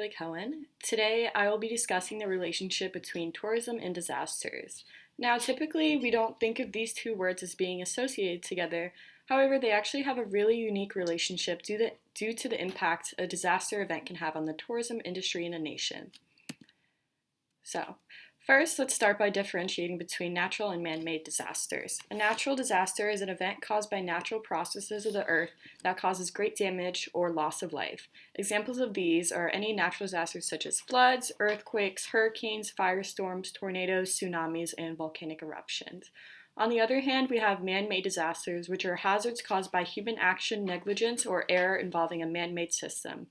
Cohen. Today, I will be discussing the relationship between tourism and disasters. Now, typically, we don't think of these two words as being associated together. However, they actually have a really unique relationship due to the impact a disaster event can have on the tourism industry in a nation. So, first, let's start by differentiating between natural and man-made disasters. A natural disaster is an event caused by natural processes of the earth that causes great damage or loss of life. Examples of these are any natural disasters such as floods, earthquakes, hurricanes, firestorms, tornadoes, tsunamis, and volcanic eruptions. On the other hand, we have man-made disasters, which are hazards caused by human action, negligence, or error involving a man-made system.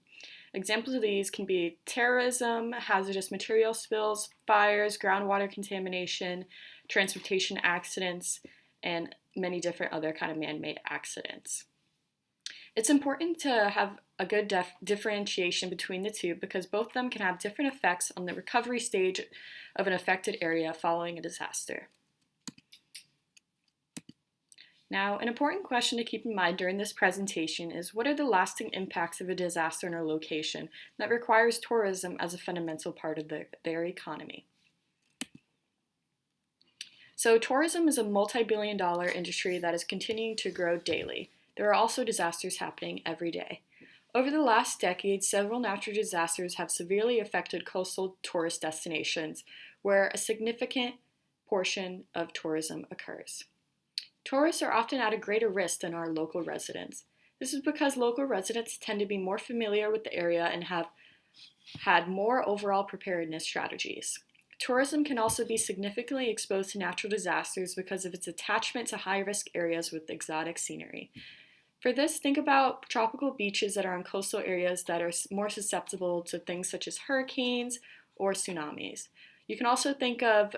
Examples of these can be terrorism, hazardous material spills, fires, groundwater contamination, transportation accidents, and many different other kind of man-made accidents. It's important to have a good differentiation between the two because both of them can have different effects on the recovery stage of an affected area following a disaster. Now, an important question to keep in mind during this presentation is what are the lasting impacts of a disaster in a location that requires tourism as a fundamental part of their economy? So tourism is a multi-billion-dollar industry that is continuing to grow daily. There are also disasters happening every day. Over the last decade, several natural disasters have severely affected coastal tourist destinations where a significant portion of tourism occurs. Tourists are often at a greater risk than our local residents. This is because local residents tend to be more familiar with the area and have had more overall preparedness strategies. Tourism can also be significantly exposed to natural disasters because of its attachment to high-risk areas with exotic scenery. For this, think about tropical beaches that are in coastal areas that are more susceptible to things such as hurricanes or tsunamis. You can also think of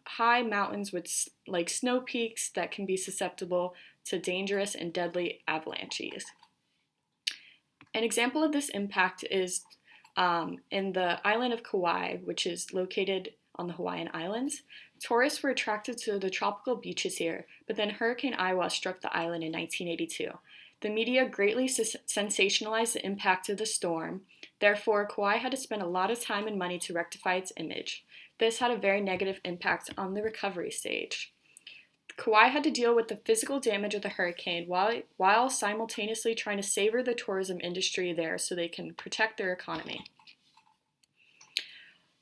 high mountains with like snow peaks that can be susceptible to dangerous and deadly avalanches. An example of this impact is in the island of Kauai, which is located on the Hawaiian Islands. Tourists were attracted to the tropical beaches here, but then Hurricane Iwa struck the island in 1982. The media greatly sensationalized the impact of the storm. Therefore, Kauai had to spend a lot of time and money to rectify its image. This had a very negative impact on the recovery stage. Kauai had to deal with the physical damage of the hurricane while simultaneously trying to savor the tourism industry there so they can protect their economy.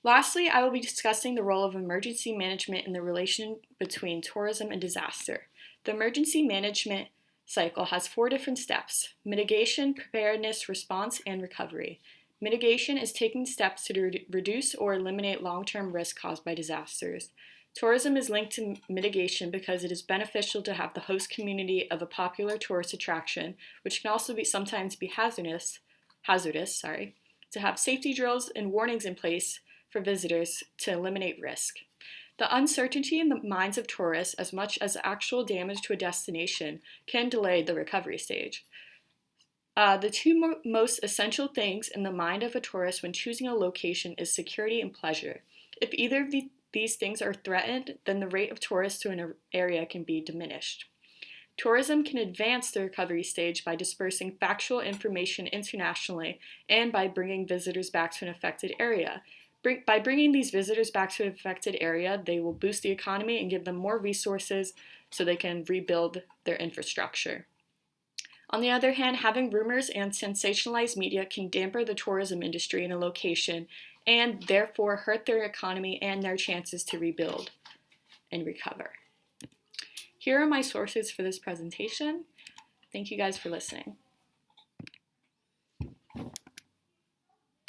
Lastly, I will be discussing the role of emergency management in the relation between tourism and disaster. The emergency management cycle has 4 different steps: mitigation, preparedness, response, and recovery. Mitigation is taking steps to reduce or eliminate long-term risk caused by disasters. Tourism is linked to mitigation because it is beneficial to have the host community of a popular tourist attraction, which can also sometimes be hazardous, to have safety drills and warnings in place for visitors to eliminate risk. The uncertainty in the minds of tourists, as much as actual damage to a destination, can delay the recovery stage. The two most essential things in the mind of a tourist when choosing a location is security and pleasure. If either of these things are threatened, then the rate of tourists to an area can be diminished. Tourism can advance the recovery stage by dispersing factual information internationally and by bringing visitors back to an affected area. By bringing these visitors back to an affected area, they will boost the economy and give them more resources so they can rebuild their infrastructure. On the other hand, having rumors and sensationalized media can dampen the tourism industry in a location and therefore hurt their economy and their chances to rebuild and recover. Here are my sources for this presentation. Thank you guys for listening.